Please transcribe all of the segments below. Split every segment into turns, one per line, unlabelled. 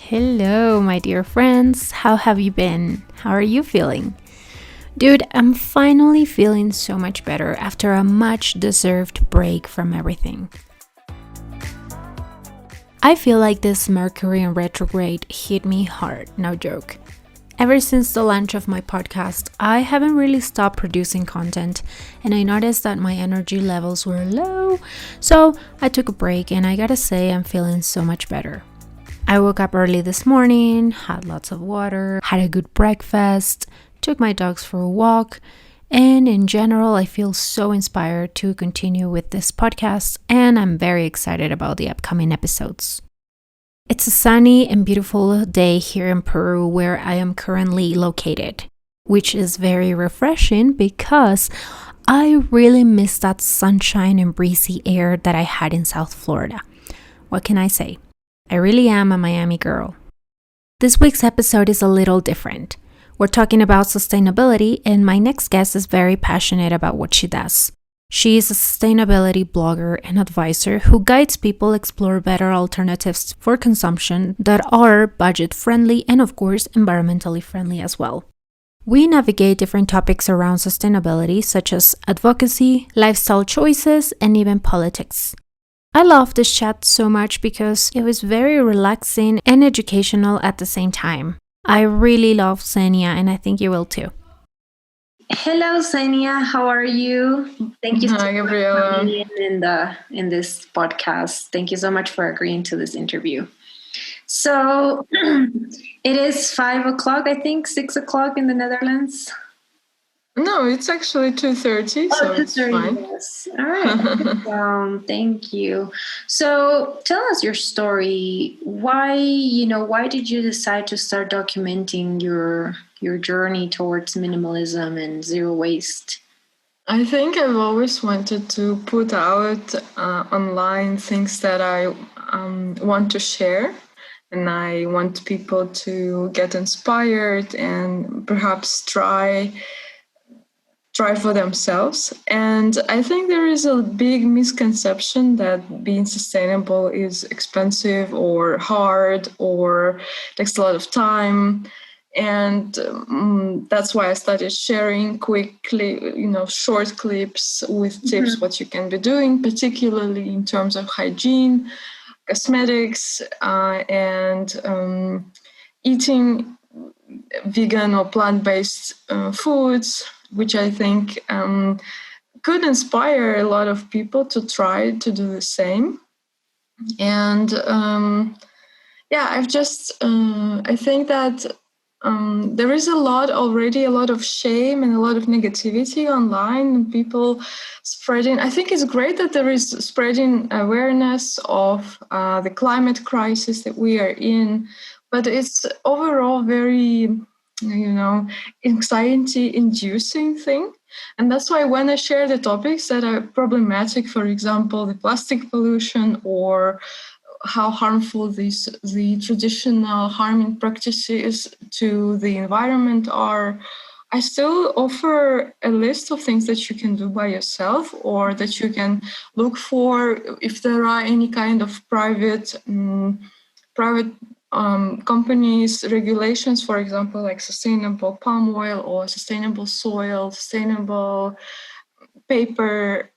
Hello, my dear friends. How have you been? How are you feeling? Dude, I'm finally feeling so much better after a much deserved break from everything. I feel like this Mercury in retrograde hit me hard, no joke. Ever since the launch of my podcast, I haven't really stopped producing content, and I noticed that my energy levels were low, so I took a break, and I gotta say, I'm feeling so much better. I woke up early this morning, had lots of water, had a good breakfast, took my dogs for a walk, and in general, I feel so inspired to continue with this podcast, and I'm very excited about the upcoming episodes. It's a sunny and beautiful day here in Peru where I am currently located, which is very refreshing because I really miss that sunshine and breezy air that I had in South Florida. What can I say? I really am a Miami girl. This week's episode is a little different. We're talking about sustainability, and my next guest is very passionate about what she does. She is a sustainability blogger and advisor who guides people explore better alternatives for consumption that are budget-friendly and, of course, environmentally friendly as well. We navigate different topics around sustainability, such as advocacy, lifestyle choices, and even politics. I love this chat so much because it was very relaxing and educational at the same time. I really love Xenia, and I think you will too. Hello, Xenia. How are you? Thank you so
Hi,
much for
Gabriela.
being in this podcast. Thank you so much for agreeing to this interview. So it is 5 o'clock, I think, 6 o'clock in the Netherlands.
No, it's actually 2:30, so it's
2:30,
fine.
yes. All right. Thank you. So tell us your story. Why did you decide to start documenting your journey towards minimalism and zero waste?
I think I've always wanted to put out online things that I want to share, and I want people to get inspired and perhaps try for themselves. And I think there is a big misconception that being sustainable is expensive or hard or takes a lot of time. And that's why I started sharing quickly, short clips with tips what you can be doing, particularly in terms of hygiene, cosmetics, and eating vegan or plant-based foods, which I think could inspire a lot of people to try to do the same. And I've just I think that there is a lot of shame and a lot of negativity online, and people spreading. I think it's great that there is spreading awareness of the climate crisis that we are in, but it's overall very, anxiety-inducing thing. And that's why when I share the topics that are problematic, for example, the plastic pollution or how harmful the traditional harming practices to the environment are, I still offer a list of things that you can do by yourself, or that you can look for if there are any kind of private companies regulations, for example, like sustainable palm oil or sustainable soil, sustainable paper.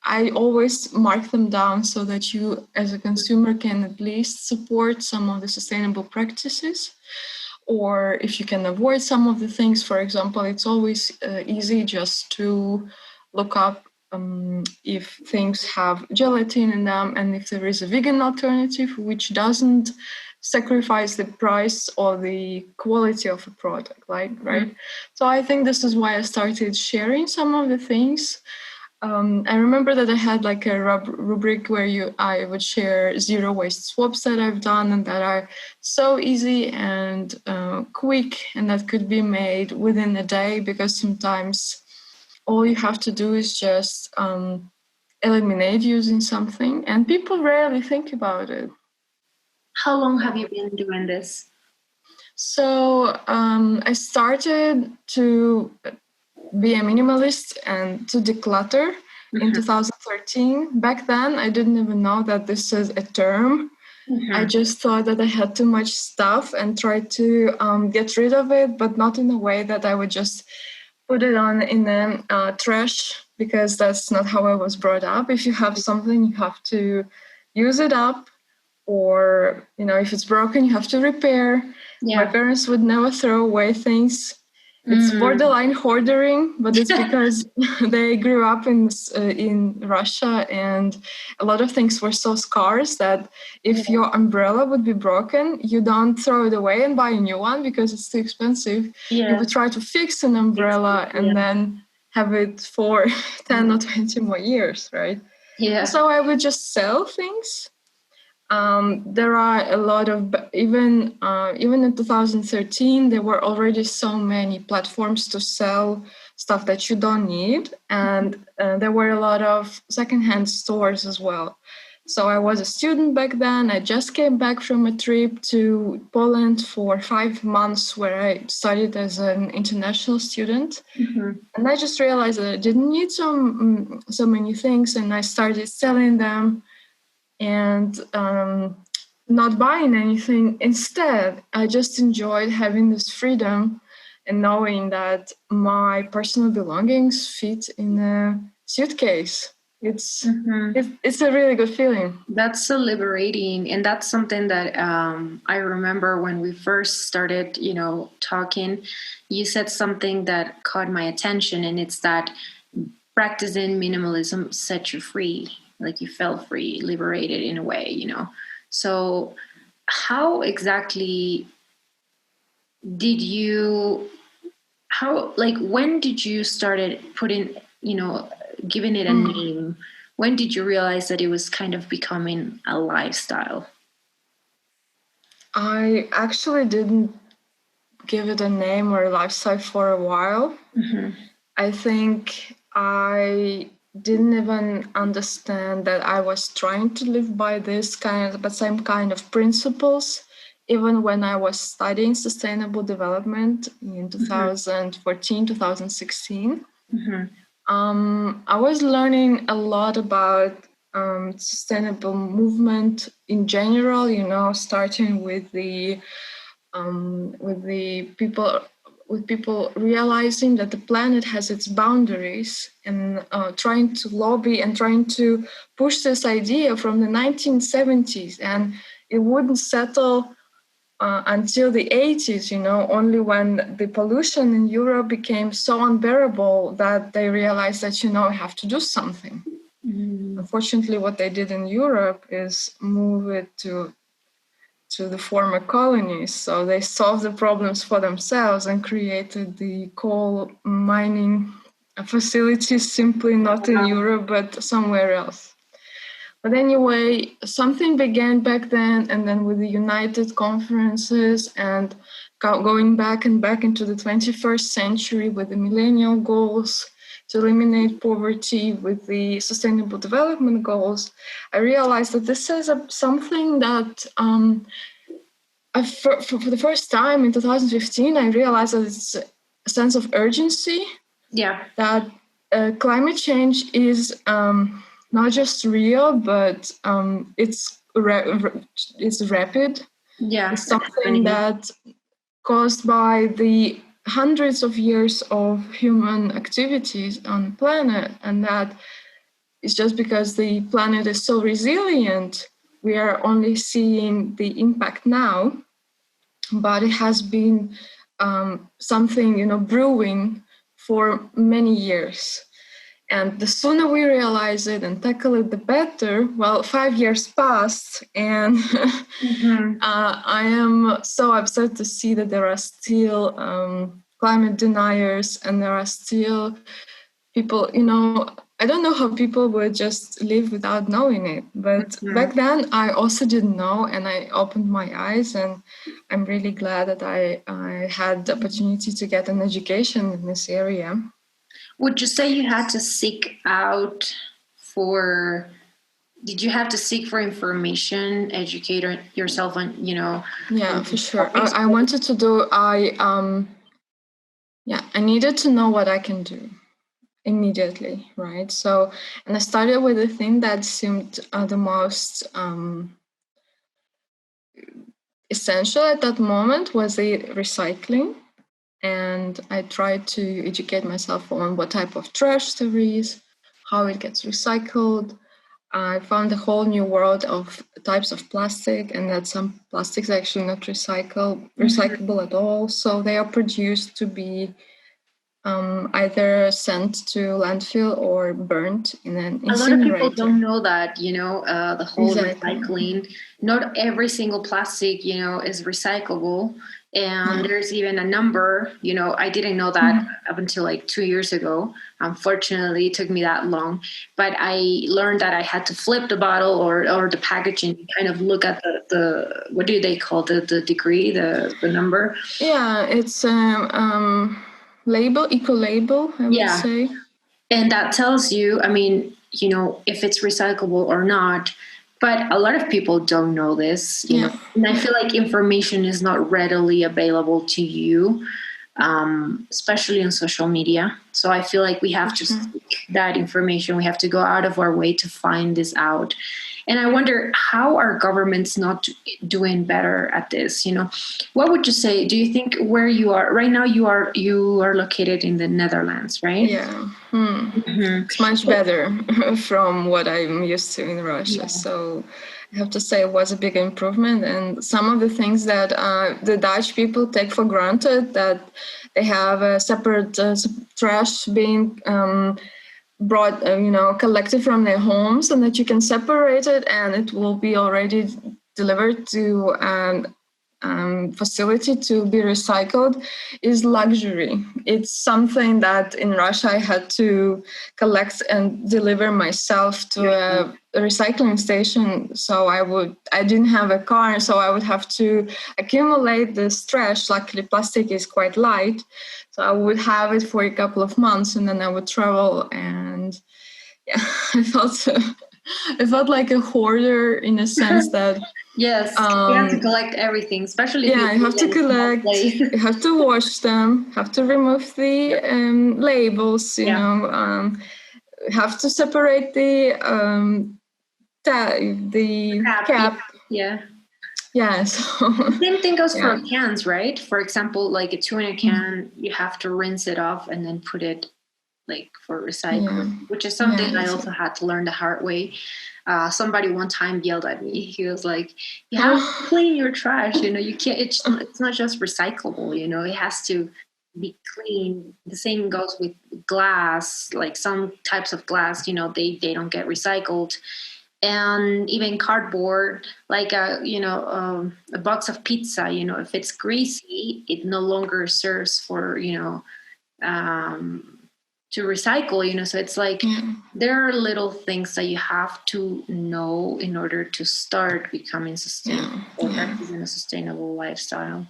I always mark them down so that you as a consumer can at least support some of the sustainable practices. Or if you can avoid some of the things, for example, it's always easy just to look up if things have gelatin in them, and if there is a vegan alternative which doesn't sacrifice the price or the quality of a product, right? So I think this is why I started sharing some of the things. I remember that I had like a rubric where I would share zero waste swaps that I've done, and that are so easy and quick, and that could be made within a day, because sometimes all you have to do is just eliminate using something, and people rarely think about it.
How long have you been doing this?
So I started to be a minimalist and to declutter in 2013. Back then, I didn't even know that this is a term. I just thought that I had too much stuff and tried to get rid of it, but not in a way that I would just put it on in the trash, because that's not how I was brought up. If you have something, you have to use it up, or if it's broken, you have to repair. My parents would never throw away things. It's borderline hoarding, but it's because they grew up in Russia, and a lot of things were so scarce that if your umbrella would be broken, you don't throw it away and buy a new one because it's too expensive. You would try to fix an umbrella and then have it for 10 or 20 more years, right? So I would just sell things. There are a lot of, even in 2013, there were already so many platforms to sell stuff that you don't need, and there were a lot of secondhand stores as well. So I was a student back then. I just came back from a trip to Poland for 5 months, where I studied as an international student. And I just realized that I didn't need so many things, and I started selling them and not buying anything. Instead, I just enjoyed having this freedom and knowing that my personal belongings fit in a suitcase. It's a really good feeling.
That's so liberating, and that's something that I remember when we first started, talking. You said something that caught my attention, and it's that practicing minimalism set you free. Like you felt free, liberated in a way, So how exactly did you, when did you started putting, giving it a name? When did you realize that it was kind of becoming a lifestyle?
I actually didn't give it a name or a lifestyle for a while. I think I didn't even understand that I was trying to live by same kind of principles, even when I was studying sustainable development in 2014, 2016. I was learning a lot about sustainable movement in general, starting with the people realizing that the planet has its boundaries, and trying to lobby and trying to push this idea from the 1970s. And it wouldn't settle until the 80s, only when the pollution in Europe became so unbearable that they realized that, we have to do something. Unfortunately, what they did in Europe is move it to the former colonies. So they solved the problems for themselves and created the coal mining facilities, simply not in Europe, but somewhere else. But anyway, something began back then, and then with the United Conferences and going back and back into the 21st century with the millennial goals to eliminate poverty, with the Sustainable Development Goals, I realized that this is something that for the first time in 2015, I realized that it's a sense of urgency. That climate change is not just real, but it's rapid. It's something that caused by the hundreds of years of human activities on the planet, and that is just because the planet is so resilient. We are only seeing the impact now, but it has been something brewing for many years. And the sooner we realize it and tackle it, the better. Well, 5 years passed, and I am so upset to see that there are still climate deniers, and there are still people, I don't know how people would just live without knowing it. But back then, I also didn't know, and I opened my eyes, and I'm really glad that I had the opportunity to get an education in this area.
Would you say you had to seek out for, did you have to seek for information, educate yourself on,
Yeah, for sure. I wanted to do, I needed to know what I can do immediately, right? So, and I started with the thing that seemed the most essential at that moment was the recycling. And I tried to educate myself on what type of trash there is, how it gets recycled. I found a whole new world of types of plastic, and that some plastics are actually not recyclable at all. So they are produced to be either sent to landfill or burnt in an incinerator.
A lot of people don't know that, the whole
Exactly.
recycling. Not every single plastic, is recyclable. And there's even a number, I didn't know that up until like 2 years ago. Unfortunately, it took me that long. But I learned that I had to flip the bottle or the packaging and kind of look at the what do they call the degree, the number?
Yeah, it's label, eco-label, I would say.
And that tells you, if it's recyclable or not. But a lot of people don't know this, know. And I feel like information is not readily available to you, especially on social media. So I feel like we have to seek that information. We have to go out of our way to find this out. And I wonder, how are governments not doing better at this? What would you say? Do you think where you are right now? You are located in the Netherlands, right?
Yeah, It's much better from what I'm used to in Russia. So I have to say it was a big improvement. And some of the things that the Dutch people take for granted, that they have a separate trash being brought, collected from their homes, and that you can separate it and it will be already delivered to facility to be recycled, is luxury. It's something that in Russia I had to collect and deliver myself to a recycling station. So I didn't have a car, so I would have to accumulate this trash. Luckily, plastic is quite light, so I would have it for a couple of months, and then I would travel. And I felt like a hoarder in a sense that.
Yes, you have to collect everything, especially
you have to collect. You have to wash them. Have to remove the labels. Have to separate the cap. Yeah. So
the same thing goes for cans, right? For example, like a tuna can, you have to rinse it off and then put it like for recycling, which is something I also had to learn the hard way. Somebody one time yelled at me. He was like, "You have to clean your trash. You can't. It's not just recyclable. It has to be clean." The same goes with glass. Like some types of glass, they don't get recycled, and even cardboard. Like a box of pizza. If it's greasy, it no longer serves for to recycle, so it's like there are little things that you have to know in order to start becoming sustainable or practicing a sustainable lifestyle.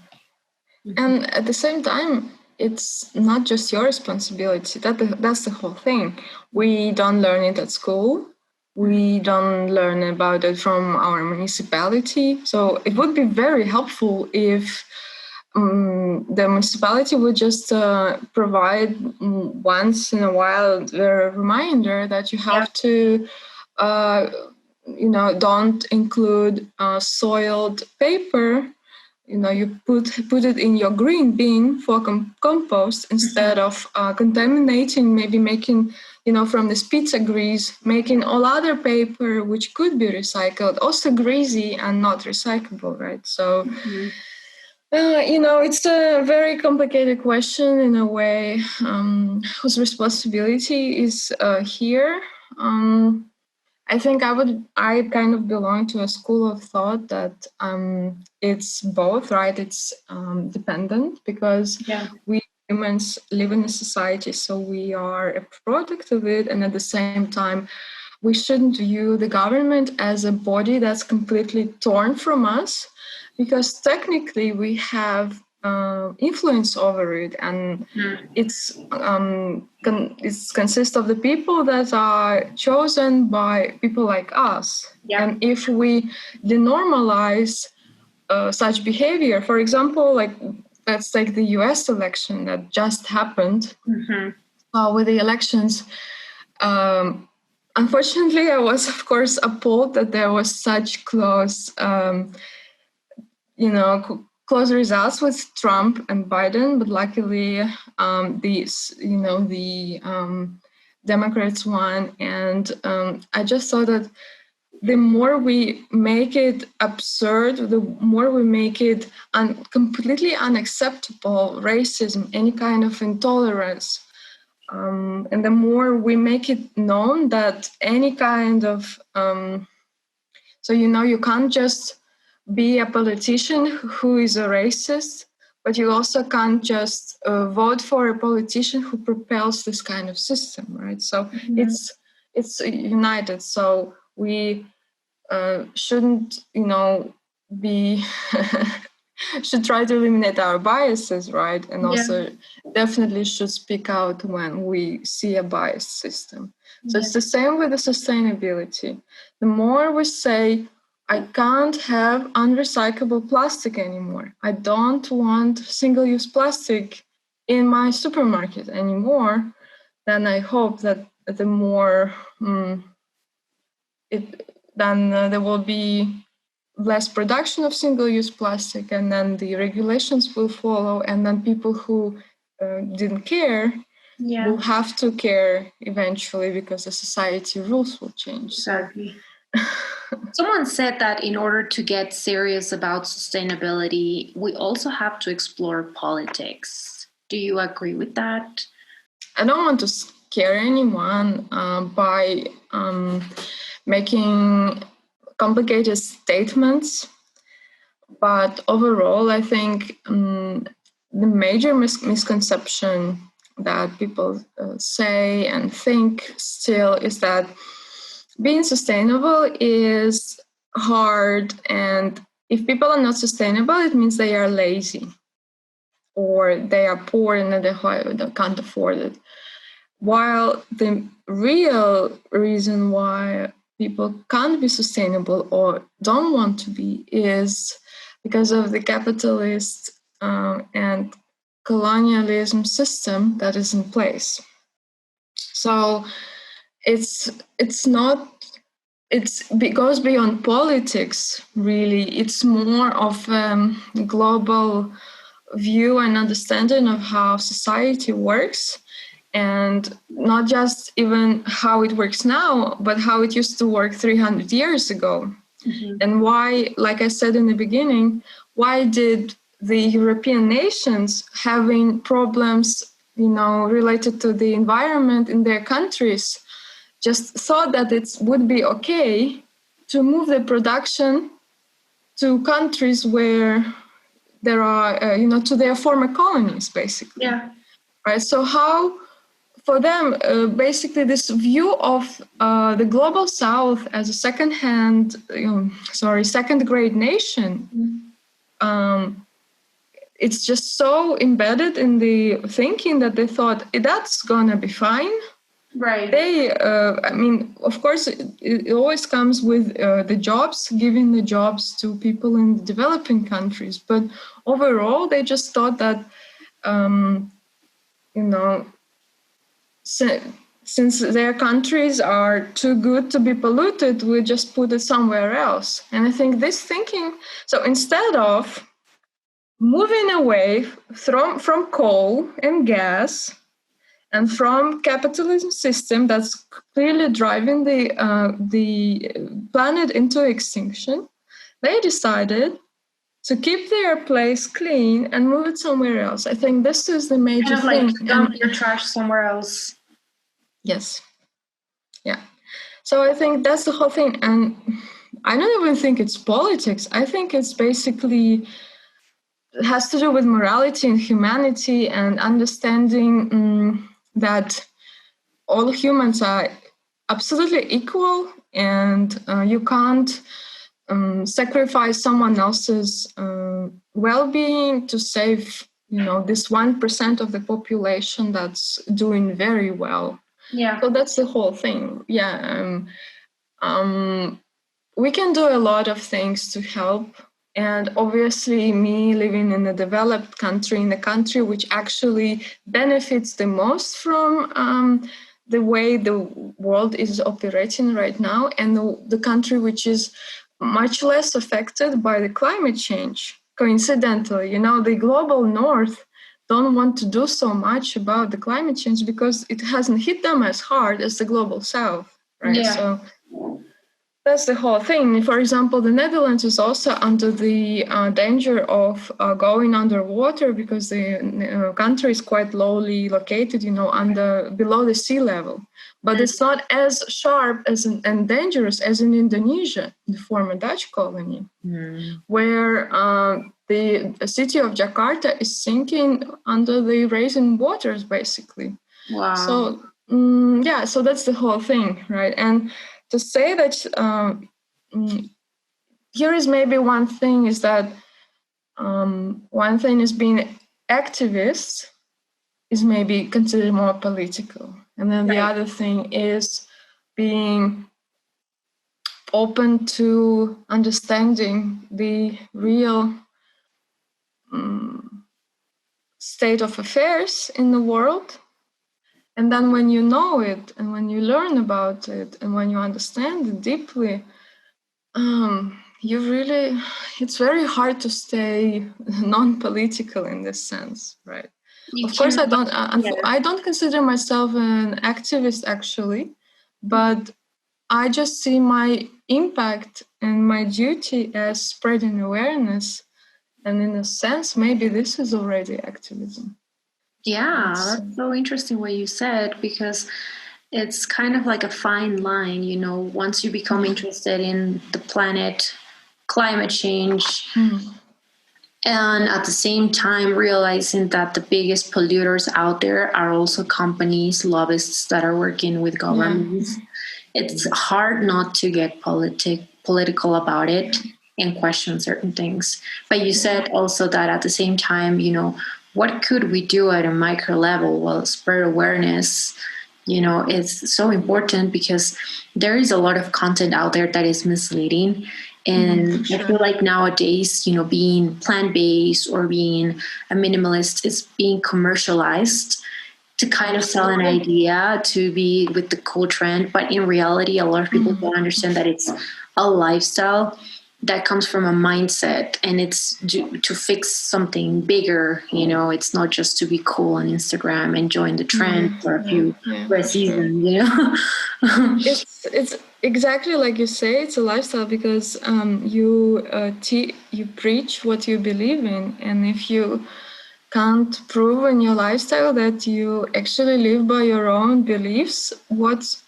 And at the same time, it's not just your responsibility. That's the whole thing. We don't learn it at school. We don't learn about it from our municipality. So it would be very helpful if the municipality would just provide once in a while the reminder that you have to, don't include soiled paper. You put it in your green bin for compost instead of contaminating, maybe making, from this pizza grease, making all other paper which could be recycled, also greasy and not recyclable, right? So. It's a very complicated question in a way. Whose responsibility is here? I think I kind of belong to a school of thought that it's both, right? It's dependent because we humans live in a society, so we are a product of it, and at the same time, we shouldn't view the government as a body that's completely torn from us. Because technically we have influence over it, and it consists of the people that are chosen by people like us. And if we denormalize such behavior, for example, like let's take the US election that just happened. With the elections, unfortunately, I was, of course, appalled that there was such close close results with Trump and Biden, but luckily the Democrats won. And I just thought that the more we make it absurd, the more we make it completely unacceptable, racism, any kind of intolerance, and the more we make it known that any kind of you can't just be a politician who is a racist, but you also can't just vote for a politician who propels this kind of system, right? So it's united. So we shouldn't, be should try to eliminate our biases, right? And also definitely should speak out when we see a biased system. So it's the same with the sustainability. The more we say, I can't have unrecyclable plastic anymore. I don't want single-use plastic in my supermarket anymore, then I hope that the more there will be less production of single-use plastic, and then the regulations will follow, and then people who didn't care will have to care eventually because the society rules will change.
Exactly. Someone said that in order to get serious about sustainability, we also have to explore politics. Do you agree with that?
I don't want to scare anyone by making complicated statements, but overall, I think the major misconception that people say and think still is that being sustainable is hard, and if people are not sustainable, it means they are lazy or they are poor and they can't afford it. While the real reason why people can't be sustainable or don't want to be is because of the capitalist and colonialism system that is in place. So it goes beyond politics, really. It's more of a global view and understanding of how society works, and not just even how it works now, but how it used to work 300 years ago. Mm-hmm. And why, like I said in the beginning, why did the European nations having problems, related to the environment in their countries, just thought that it would be okay to move the production to countries where there are, to their former colonies, basically. Yeah. Right. So how, for them, basically this view of the global South as a second-grade nation, it's just so embedded in the thinking that they thought that's gonna be fine. Right. They, of course, it always comes with the jobs, giving the jobs to people in the developing countries. But overall, they just thought that, since their countries are too good to be polluted, we just put it somewhere else. And I think this thinking, so instead of moving away from coal and gas and from capitalism system that's clearly driving the planet into extinction, they decided to keep their place clean and move it somewhere else. I think this is the major thing.
Like dump your trash somewhere else.
Yes. Yeah. So I think that's the whole thing. And I don't even think it's politics. I think it's basically, it has to do with morality and humanity and understanding that all humans are absolutely equal, and you can't sacrifice someone else's well-being to save, this 1% of the population that's doing very well. Yeah. So that's the whole thing. Yeah. We can do a lot of things to help. And obviously, me living in a developed country, in a country which actually benefits the most from the way the world is operating right now, and the country which is much less affected by the climate change coincidentally, the global north don't want to do so much about the climate change because it hasn't hit them as hard as the global south, right?
Yeah.
So that's the whole thing. For example, the Netherlands is also under the danger of going underwater because the country is quite lowly located, below the sea level. But it's not as sharp and dangerous as in Indonesia, the former Dutch colony, where the city of Jakarta is sinking under the rising waters, basically.
Wow.
So so that's the whole thing, right? And to say that here is maybe one thing is that one thing is being activist is maybe considered more political, and then the other thing is being open to understanding the real state of affairs in the world. And then when you know it and when you learn about it and when you understand it deeply, it's very hard to stay non-political in this sense, right? Of course, I don't consider myself an activist actually, but I just see my impact and my duty as spreading awareness. And in a sense, maybe this is already activism.
Yeah, that's so interesting what you said, because it's kind of like a fine line, once you become interested in the planet, climate change, and at the same time realizing that the biggest polluters out there are also companies, lobbyists that are working with governments. It's hard not to get political about it and question certain things. But you said also that at the same time, what could we do at a micro level? Well, spread awareness, it's so important because there is a lot of content out there that is misleading. And I feel like nowadays, being plant-based or being a minimalist is being commercialized to kind of sell an idea to be with the cool trend. But in reality, a lot of people don't understand that it's a lifestyle that comes from a mindset, and it's to fix something bigger. It's not just to be cool on Instagram and join the trend for a few seasons.
It's exactly like you say. It's a lifestyle because you preach what you believe in, and if you can't prove in your lifestyle that you actually live by your own beliefs, what's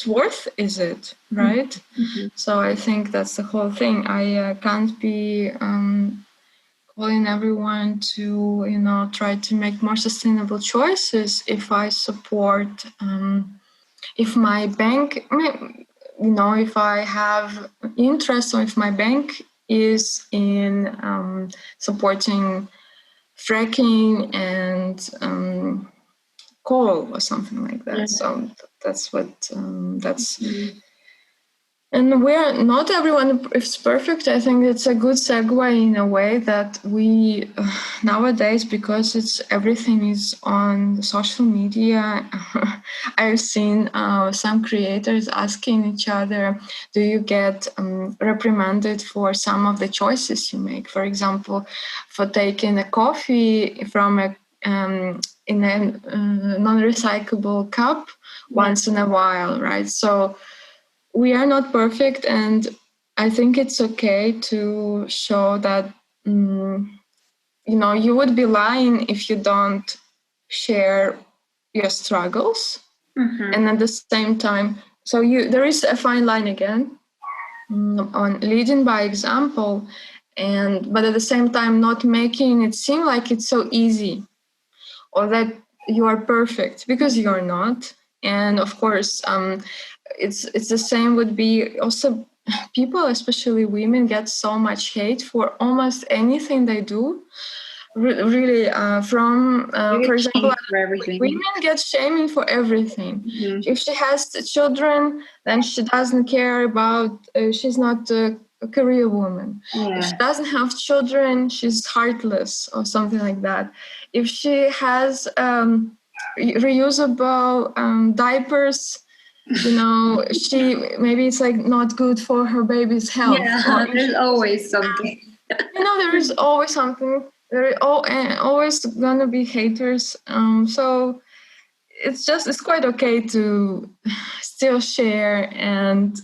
worth is it, right? So I think that's the whole thing. I can't be calling everyone to try to make more sustainable choices if I support if my bank if I have interest, or if my bank is in supporting fracking and coal or something like that. So that's what and not everyone is perfect. I think it's a good segue in a way that we nowadays, because everything is on social media, I've seen some creators asking each other, do you get reprimanded for some of the choices you make? For example, for taking a coffee from in a non-recyclable cup once in a while, right? So we are not perfect, and I think it's okay to show that you would be lying if you don't share your struggles, and at the same time, so there is a fine line again on leading by example, but at the same time not making it seem like it's so easy or that you are perfect, because you are not. And of course, it's the same would be also people, especially women, get so much hate for almost anything they do. Really, for example, women get shaming for everything. If she has children, then she doesn't care about. She's not a career woman. If she doesn't have children, she's heartless or something like that. If she has reusable diapers, maybe it's like not good for her baby's health.
Yeah, there's always something.
there is always something. There is always gonna be haters. So it's quite okay to still share, and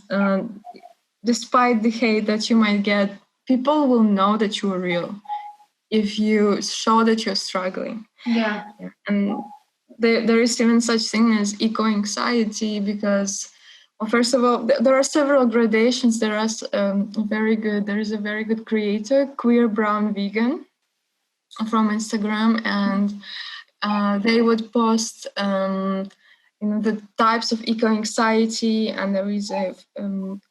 despite the hate that you might get, people will know that you are real if you show that you're struggling.
Yeah.
And there is even such thing as eco-anxiety, because, well, first of all, there are several gradations. There is a very good creator, Queer Brown Vegan, from Instagram, and they would post the types of eco-anxiety, and there is a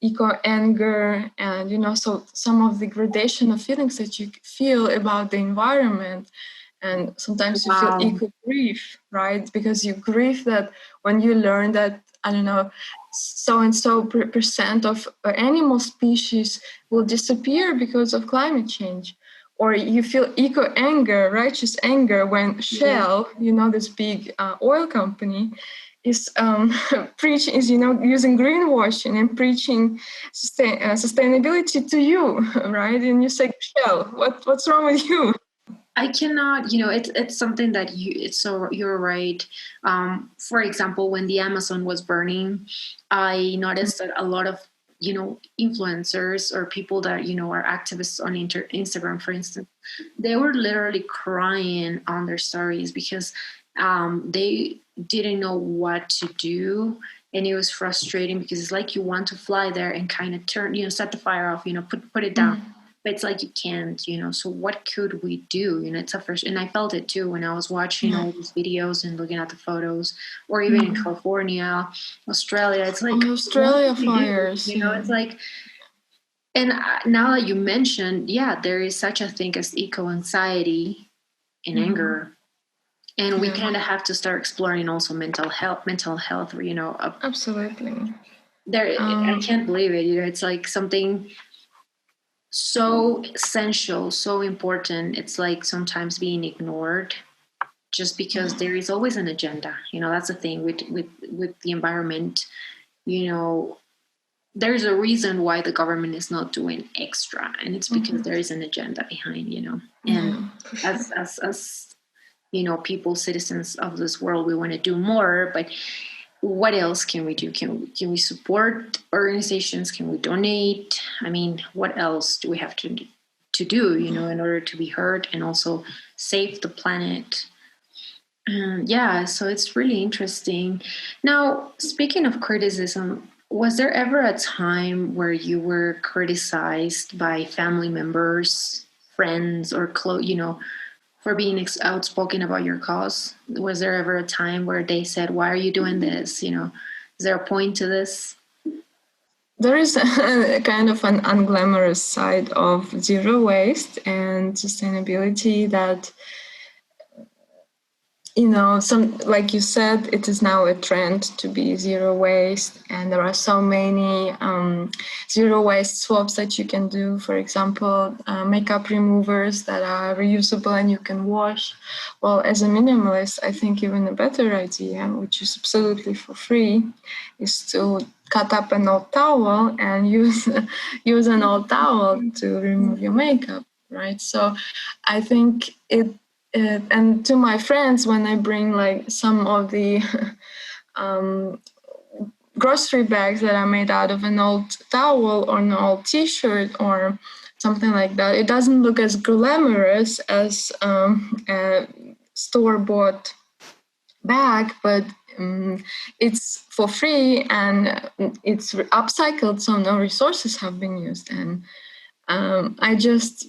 eco-anger, and so some of the gradation of feelings that you feel about the environment. And sometimes you feel eco-grief, right? Because you grieve that when you learn that, I don't know, so and so percent of animal species will disappear because of climate change. Or you feel eco-anger, righteous anger, when Shell, this big oil company, is preaching, using greenwashing and preaching sustainability to you, right? And you say, Shell, what's wrong with you?
I cannot, it's something that you're right. For example, when the Amazon was burning, I noticed that a lot of, influencers or people that, are activists on Instagram, for instance, they were literally crying on their stories because they didn't know what to do. And it was frustrating because it's like you want to fly there and kind of turn, set the fire off, put it down. Mm-hmm. But it's like you can't, so what could we do? It's a first, and I felt it too when I was watching all these videos and looking at the photos, or even in California, Australia. It's like
Australia fires.
It's like, and now that you mentioned, there is such a thing as eco-anxiety and anger, and we kind of have to start exploring also mental health.
Absolutely.
I can't believe it. It's like something so essential, so important. It's like sometimes being ignored just because there is always an agenda. That's the thing with the environment. There's a reason why the government is not doing extra, and it's because there is an agenda behind, and as people, citizens of this world, we want to do more, but what else can we do? Can we support organizations? Can we donate? I mean, what else do we have to do, in order to be heard and also save the planet? So it's really interesting. Now, speaking of criticism, was there ever a time where you were criticized by family members, friends, or for being outspoken about your cause? Was there ever a time where they said, why are you doing this? Is there a point to this?
There is a kind of an unglamorous side of zero waste and sustainability that, like you said, it is now a trend to be zero waste, and there are so many zero waste swaps that you can do. For example, makeup removers that are reusable and you can wash. Well, as a minimalist, I think even a better idea, which is absolutely for free, is to cut up an old towel and use an old towel to remove your makeup, right? So I think and to my friends, when I bring like some of the grocery bags that are made out of an old towel or an old t-shirt or something like that, it doesn't look as glamorous as a store-bought bag, but it's for free and it's upcycled, so no resources have been used. And I just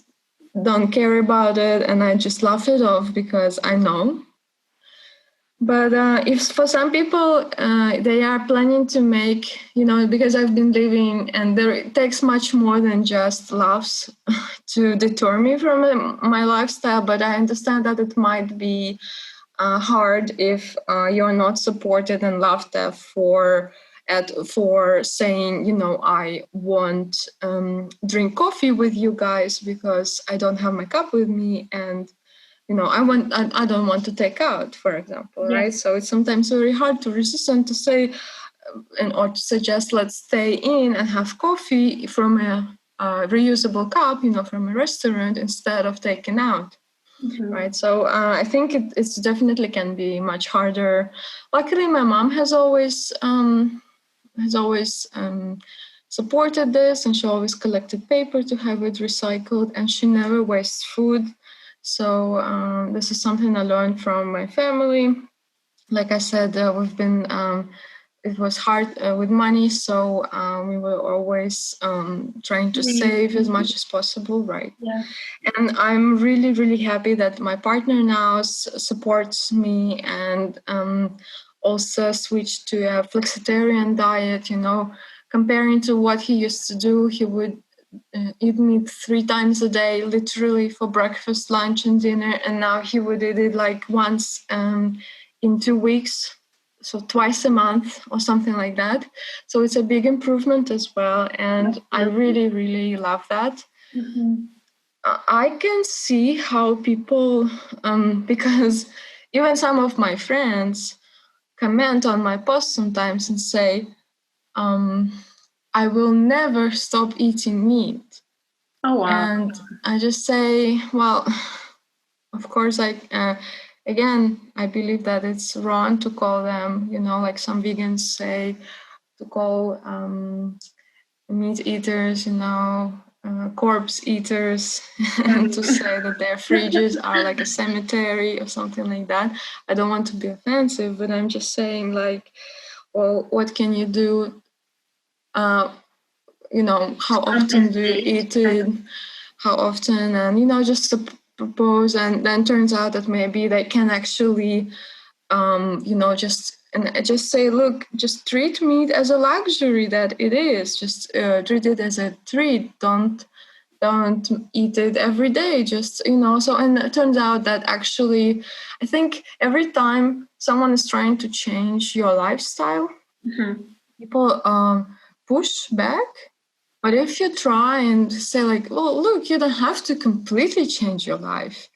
don't care about it, and I just laugh it off because I know. But if for some people they are planning to make, because I've been living, and it takes much more than just laughs to deter me from my lifestyle. But I understand that it might be hard if you're not supported and laughed at for saying, I won't drink coffee with you guys because I don't have my cup with me, and I don't want to take out, for example, right? So it's sometimes very hard to resist and to say or to suggest let's stay in and have coffee from a reusable cup, from a restaurant instead of taking out. Right. So I think it's definitely can be much harder. Luckily, my mom has always supported this, and she always collected paper to have it recycled, and she never wastes food. So this is something I learned from my family. Like I said, we've been it was hard with money, so we were always trying to save as much as possible, right?
Yeah.
And I'm really, really happy that my partner now supports me and also switched to a flexitarian diet. Comparing to what he used to do, he would eat meat 3 times a day, literally for breakfast, lunch, and dinner, and now he would eat it like once in 2 weeks. So twice a month or something like that. So it's a big improvement as well. And I really, really love that. I can see how people, because even some of my friends comment on my posts sometimes and say, I will never stop eating meat.
Oh, wow.
And I just say, well, of course, again, I believe that it's wrong to call them, like some vegans say, to call meat eaters, corpse eaters, and to say that their fridges are like a cemetery or something like that. I don't want to be offensive, but I'm just saying, like, well, what can you do? How often do you eat it? How often? And, just to propose, and then turns out that maybe they can actually, just say, look, just treat meat as a luxury that it is. Just treat it as a treat. Don't eat it every day. Just, so, and it turns out that actually, I think every time someone is trying to change your lifestyle, people push back. But if you try and say, like, well, look, you don't have to completely change your life.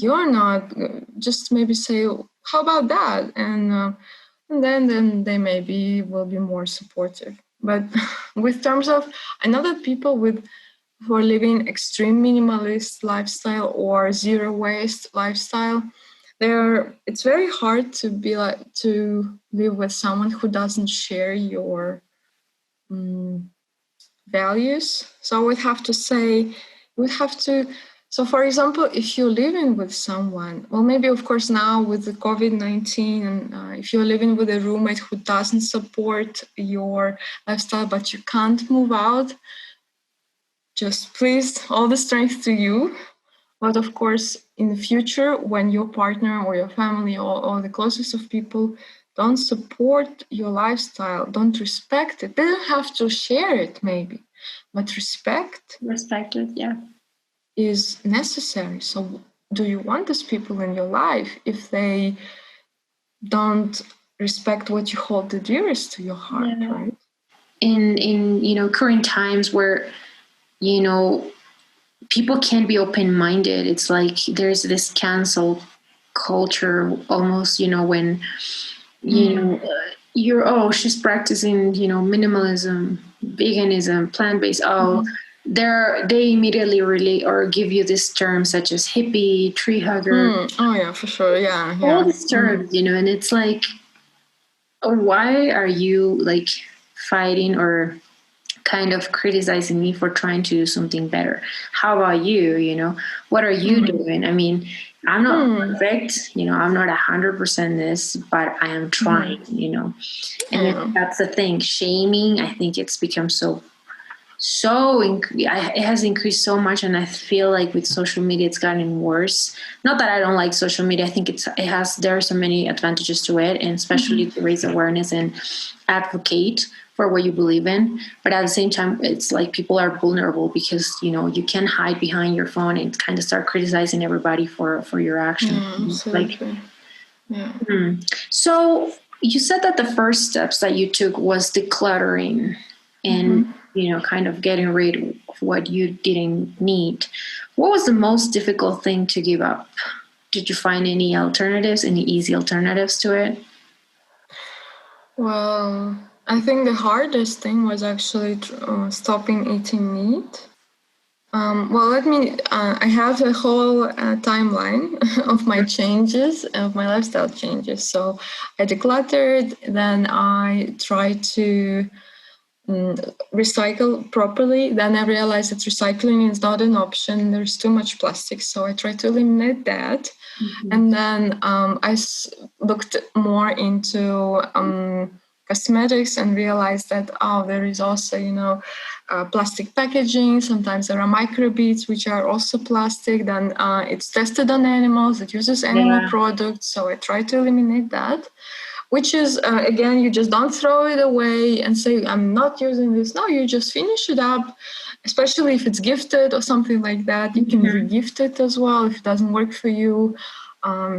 You're not, just maybe say, how about that? And then they maybe will be more supportive. But with terms of, I know that people who are living extreme minimalist lifestyle or zero waste lifestyle, it's very hard to live with someone who doesn't share your values. So I would have to say, so for example, if you're living with someone, well, maybe of course now with the COVID-19, and if you're living with a roommate who doesn't support your lifestyle, but you can't move out, just please, all the strength to you. But of course, in the future, when your partner or your family or the closest of people don't support your lifestyle, don't respect it, they don't have to share it maybe, but respect
it, yeah,
is necessary. So do you want these people in your life if they don't respect what you hold the dearest to your heart, right?
In current times where people can't be open-minded, it's like there's this cancel culture almost, when she's practicing minimalism, veganism, plant-based, they immediately relate or give you this term such as hippie, tree hugger.
Oh yeah, for sure. Yeah.
All these terms, and it's like, why are you like fighting or kind of criticizing me for trying to do something better? How about you? What are you doing? I mean, I'm not perfect, I'm not 100% this, but I am trying, and that's the thing. Shaming, I think it's become it has increased so much, and I feel like with social media it's gotten worse. Not that I don't like social media, I think there are so many advantages to it, and especially to raise awareness and advocate for what you believe in. But at the same time, it's like people are vulnerable because you can't hide behind your phone and kind of start criticizing everybody for your actions. So you said that the first steps that you took was decluttering and kind of getting rid of what you didn't need. What was the most difficult thing to give up? Did you find any easy alternatives to it?
Well, I think the hardest thing was actually stopping eating meat. I have a whole timeline of my changes, of my lifestyle changes. So I decluttered, then I tried to recycle properly. Then I realized that recycling is not an option. There's too much plastic. So I tried to eliminate that. And then I looked more into cosmetics and realized that, there is also, plastic packaging. Sometimes there are microbeads, which are also plastic. Then it's tested on animals. It uses animal products. So I tried to eliminate that, which is, again, you just don't throw it away and say, I'm not using this. No, you just finish it up, especially if it's gifted or something like that. You can re-gift it as well if it doesn't work for you.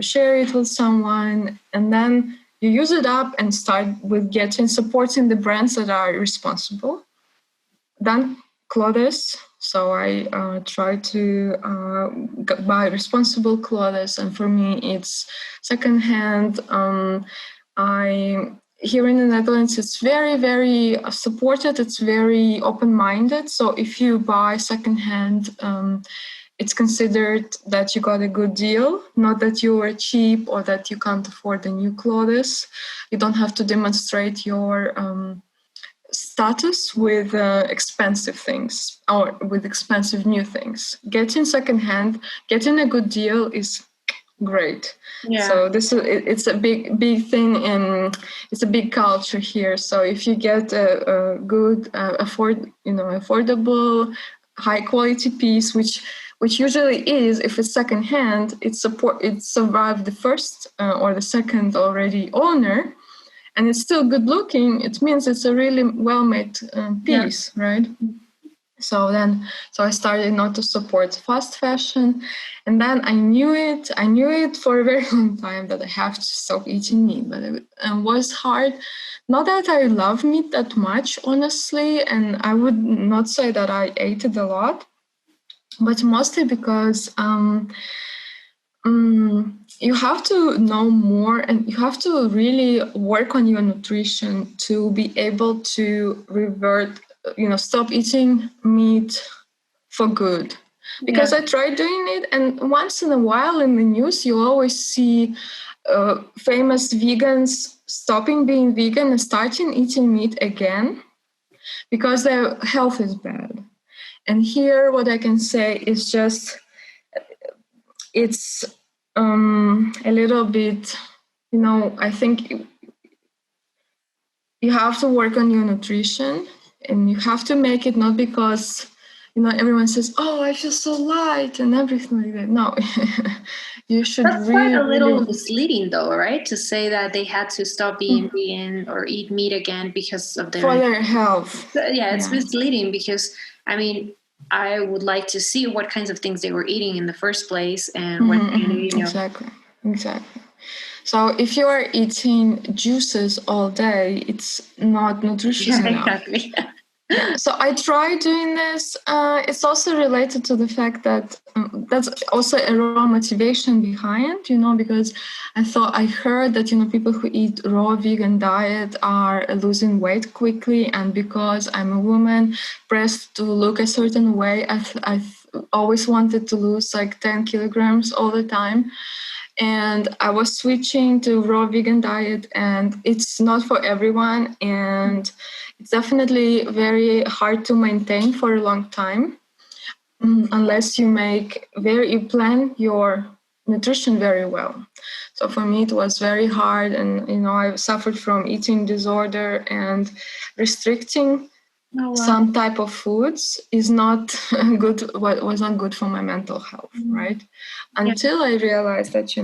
Share it with someone, and then you use it up and start with supporting the brands that are responsible. Then clothes. So I try to buy responsible clothes, and for me, it's secondhand. Here in the Netherlands, it's very, very supported. It's very open-minded. So if you buy secondhand, it's considered that you got a good deal, not that you were cheap or that you can't afford the new clothes. You don't have to demonstrate your status with expensive things or with expensive new things. Getting secondhand, getting a good deal is great. Yeah. So it's a big thing, and it's a big culture here. So if you get a good, affordable, high quality piece, which usually is, if it's secondhand, it survived the first or the second already owner, and it's still good looking. It means it's a really well made piece, right? So I started not to support fast fashion, and then I knew it for a very long time that I have to stop eating meat, but it was hard. Not that I love meat that much, honestly, and I would not say that I ate it a lot, but mostly because you have to know more, and you have to really work on your nutrition to be able to revert, stop eating meat for good. Because I tried doing it, and once in a while in the news, you always see famous vegans stopping being vegan and starting eating meat again because their health is bad. And here, what I can say is just, it's a little bit, I think you have to work on your nutrition, and you have to make it not because, everyone says, oh, I feel so light and everything like that. No, you should.
That's quite a little misleading, though, right? To say that they had to stop being vegan or eat meat again because of
their health.
Yeah, it's misleading because, I would like to see what kinds of things they were eating in the first place, and
Exactly. So if you are eating juices all day, it's not nutritious enough.
Exactly.
So I tried doing this. It's also related to the fact that that's also a raw motivation behind, because I heard that, people who eat raw vegan diet are losing weight quickly. And because I'm a woman pressed to look a certain way, I've always wanted to lose like 10 kilograms all the time. And I was switching to raw vegan diet, and it's not for everyone. And it's definitely very hard to maintain for a long time unless you plan your nutrition very well. So for me, it was very hard, and I suffered from eating disorder, and restricting some type of foods is not good. Was not good for my mental health, right? Until I realized that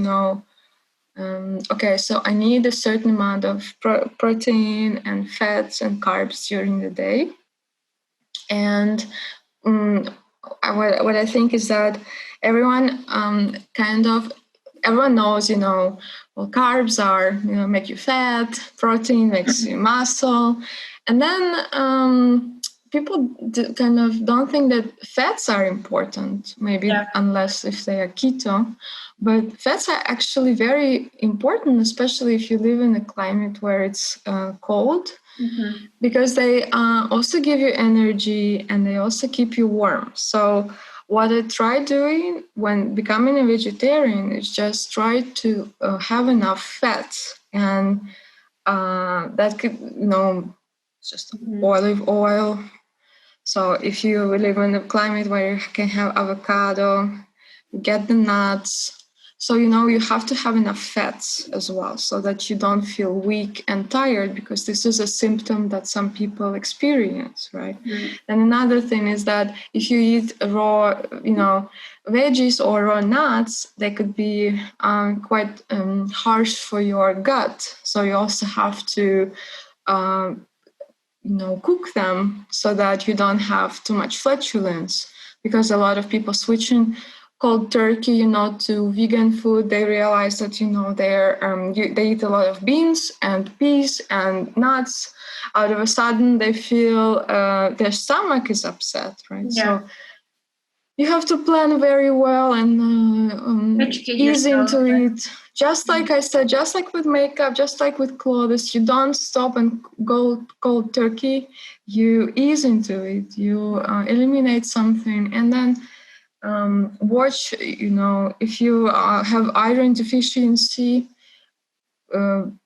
okay, so I need a certain amount of protein and fats and carbs during the day. And what I think is that everyone everyone knows, carbs are, make you fat, protein makes you muscle. And then people kind of don't think that fats are important, maybe unless if they are keto. But fats are actually very important, especially if you live in a climate where it's cold, because they also give you energy and they also keep you warm. So what I try doing when becoming a vegetarian is just try to have enough fats, and that could, just olive oil. So if you live in a climate where you can have avocado, get the nuts. So, you have to have enough fats as well so that you don't feel weak and tired, because this is a symptom that some people experience, right? And another thing is that if you eat raw, veggies or raw nuts, they could be quite harsh for your gut. So you also have to cook them so that you don't have too much flatulence, because a lot of people switching cold turkey, to vegan food, they realize that, they eat a lot of beans and peas and nuts. Out of a sudden, they feel their stomach is upset, right? So you have to plan very well and ease into it. Just like I said, just like with makeup, just like with clothes, you don't stop and go cold turkey. You ease into it. You eliminate something, and then watch. If you have iron deficiency,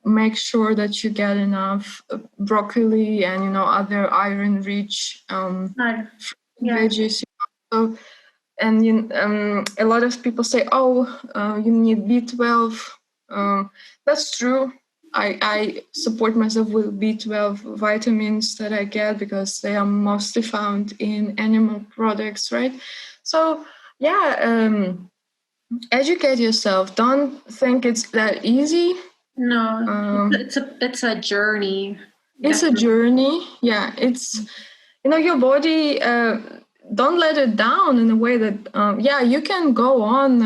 make sure that you get enough broccoli and other iron-rich veggies. So, and a lot of people say, you need B12. That's true. I support myself with B12 vitamins that I get because they are mostly found in animal products, right? So, educate yourself. Don't think it's that easy.
No, it's a journey.
It's a journey. Yeah, it's, your body, don't let it down in a way that, you can go on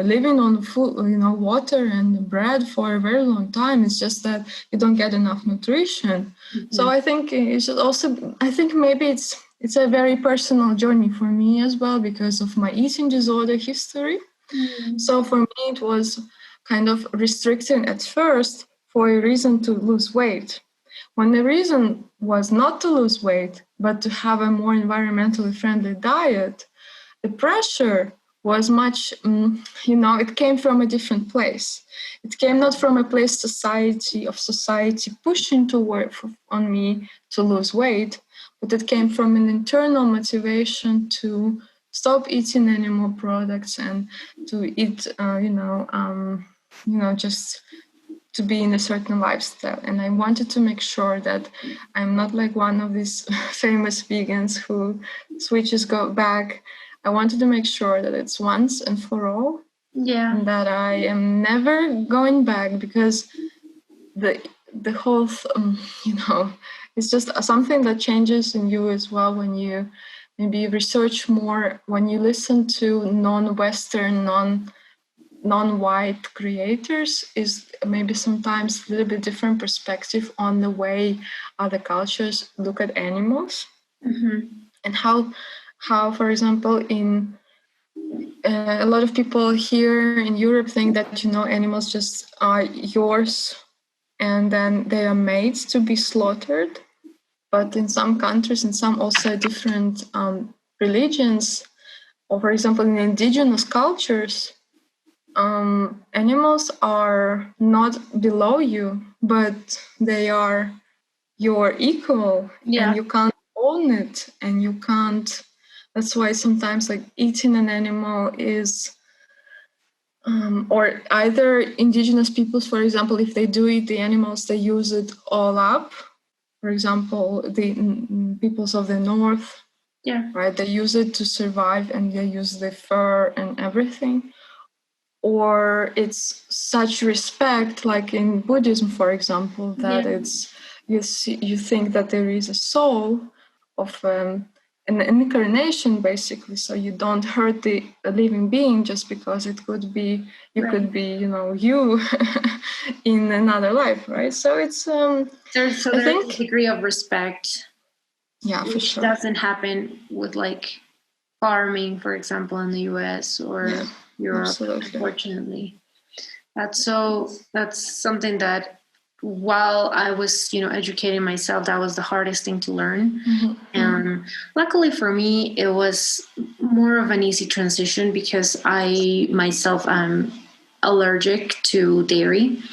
living on food, water and bread for a very long time. It's just that you don't get enough nutrition. So I think it should also, I think maybe it's a very personal journey for me as well because of my eating disorder history. So for me, it was kind of restricting at first for a reason to lose weight. When the reason was not to lose weight, but to have a more environmentally friendly diet, the pressure was much, it came from a different place. It came not from a place of society pushing to work on me to lose weight, but it came from an internal motivation to stop eating animal products and to eat, just to be in a certain lifestyle. And I wanted to make sure that I'm not like one of these famous vegans who switches go back. I wanted to make sure that it's once and for all. Yeah. And that I am never going back, because the whole, it's just something that changes in you as well when you maybe research more, when you listen to non-Western, non-white creators, is maybe sometimes a little bit different perspective on the way other cultures look at animals. And how, for example, in a lot of people here in Europe think that, animals just are yours and then they are made to be slaughtered. But in some countries, in some also different religions, or for example, in indigenous cultures, animals are not below you, but they are your equal, and you can't own it, and you can't. That's why sometimes like eating an animal is, or either indigenous peoples, for example, if they do eat the animals, they use it all up. For example, the peoples of the north, right? They use it to survive, and they use the fur and everything. Or it's such respect, like in Buddhism, for example, that it's you think that there is a soul of an incarnation, basically. So you don't hurt the living being just because it could be could be you in another life, right? So it's
there's a degree of respect.
Yeah, for
which
sure.
doesn't happen with like farming, for example, in the US or Europe,
absolutely.
unfortunately. That's something that while I was, educating myself, that was the hardest thing to learn. And luckily for me, it was more of an easy transition because I myself am allergic to dairy.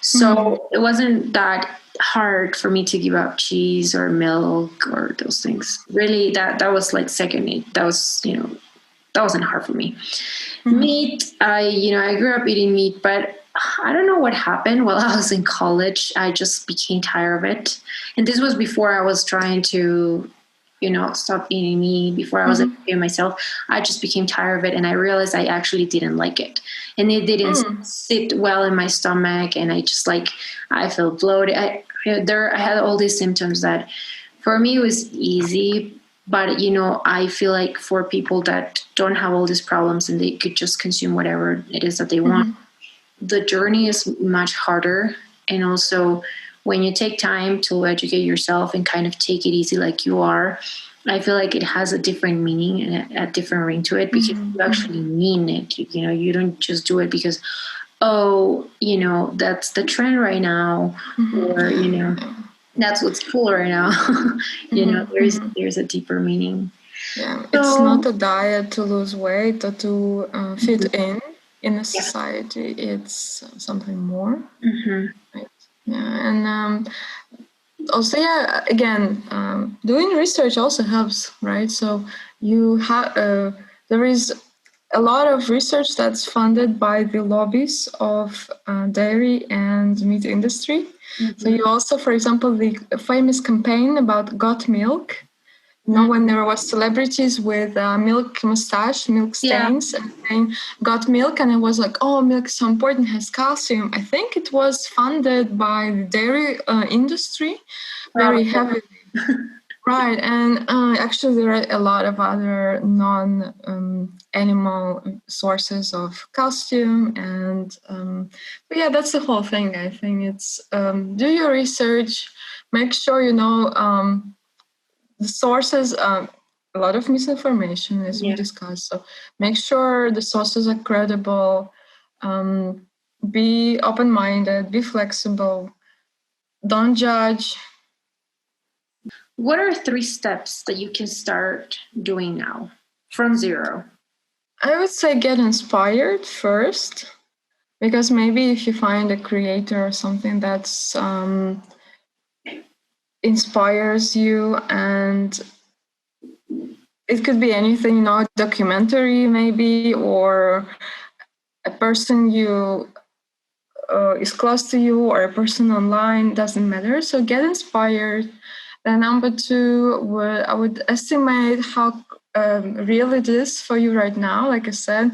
So it wasn't that hard for me to give up cheese or milk or those things. Really, that was like second nature. That was, that wasn't hard for me. Meat, I grew up eating meat, but I don't know what happened while I was in college. I just became tired of it. And this was before I was trying to, stop eating meat, before I was educating myself. I just became tired of it, and I realized I actually didn't like it. And it didn't sit well in my stomach, and I felt bloated. I had all these symptoms that for me it was easy, but I feel like for people that don't have all these problems and they could just consume whatever it is that they want, the journey is much harder. And also when you take time to educate yourself and kind of take it easy like you are, I feel like it has a different meaning and a different ring to it because you actually mean it. You don't just do it because, that's the trend right now, or that's what's cool right now. There's a deeper meaning.
Yeah, it's not a diet to lose weight or to fit in a society. It's something more. Right? Yeah, and also, again, doing research also helps, right? So you have there is a lot of research that's funded by the lobbies of dairy and meat industry. So you also, for example, the famous campaign about got milk. When there was celebrities with milk mustache, milk stains, and saying got milk, and it was like, oh, milk is so important, has calcium. I think it was funded by the dairy industry very heavily. Right, and actually there are a lot of other non-animal sources of calcium, and but yeah, that's the whole thing. I think it's do your research, make sure you know the sources. A lot of misinformation, as we discussed. So make sure the sources are credible. Be open-minded. Be flexible. Don't judge.
What are 3 steps that you can start doing now from zero?
I would say get inspired first, because maybe if you find a creator or something that's inspires you, and it could be anything, documentary maybe, or a person you is close to you, or a person online, doesn't matter. So get inspired. Then number 2, I would estimate how real it is for you right now. Like I said,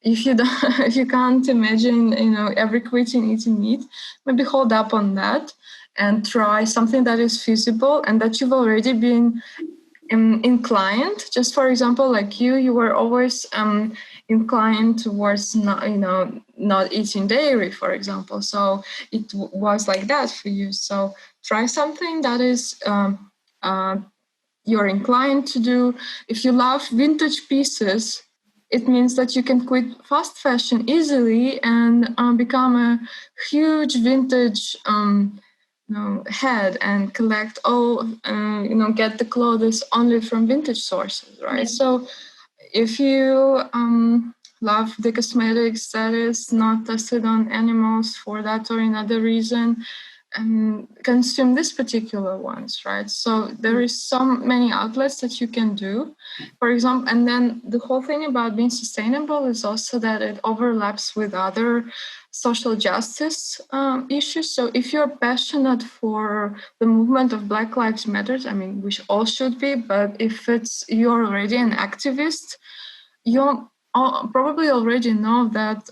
if you don't, if you can't imagine, every quitting eating meat, maybe hold up on that and try something that is feasible and that you've already been inclined. Just for example, like you were always inclined towards not eating dairy, for example. So it was like that for you. So try something that is you're inclined to do. If you love vintage pieces, it means that you can quit fast fashion easily and become a huge vintage head and collect all, get the clothes only from vintage sources, right? Yeah. So if you love the cosmetics that is not tested on animals for that or another reason, consume these particular ones, right? So there is so many outlets that you can do, for example. And then the whole thing about being sustainable is also that it overlaps with other social justice issues. So if you're passionate for the movement of Black Lives Matter, I mean, we all should be, but if you're already an activist, you probably already know that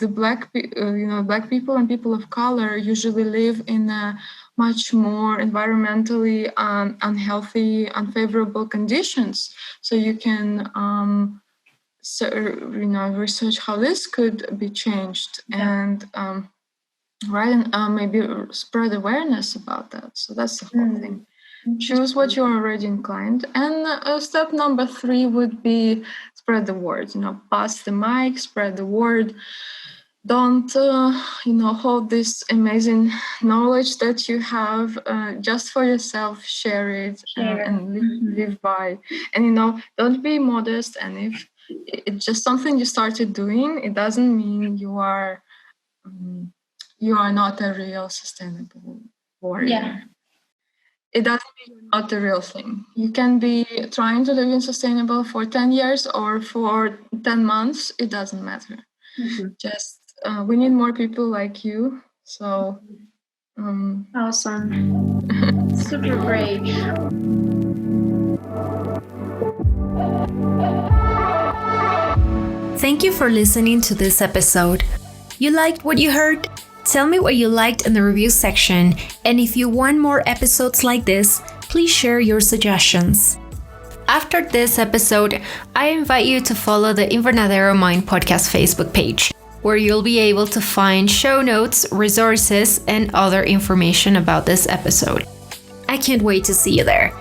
the black people and people of color usually live in a much more environmentally unhealthy, unfavorable conditions. So you can research how this could be changed, and maybe spread awareness about that. So that's the whole thing. Choose what you're already inclined. And step number 3 would be spread the word. Pass the mic, spread the word. Don't, hold this amazing knowledge that you have just for yourself. Share it and live by. And, don't be modest. And if it's just something you started doing, it doesn't mean you are not a real sustainable warrior.
Yeah.
It doesn't mean you're not the real thing. You can be trying to live in sustainable for 10 years or for 10 months. It doesn't matter. Just we need more people like you. So
awesome. Super great.
Thank you for listening to this episode. You liked what you heard? Tell me what you liked in the review section, and if you want more episodes like this, please share your suggestions. After this episode, I invite you to follow the Invernadero Mind Podcast Facebook page, where you'll be able to find show notes, resources, and other information about this episode. I can't wait to see you there.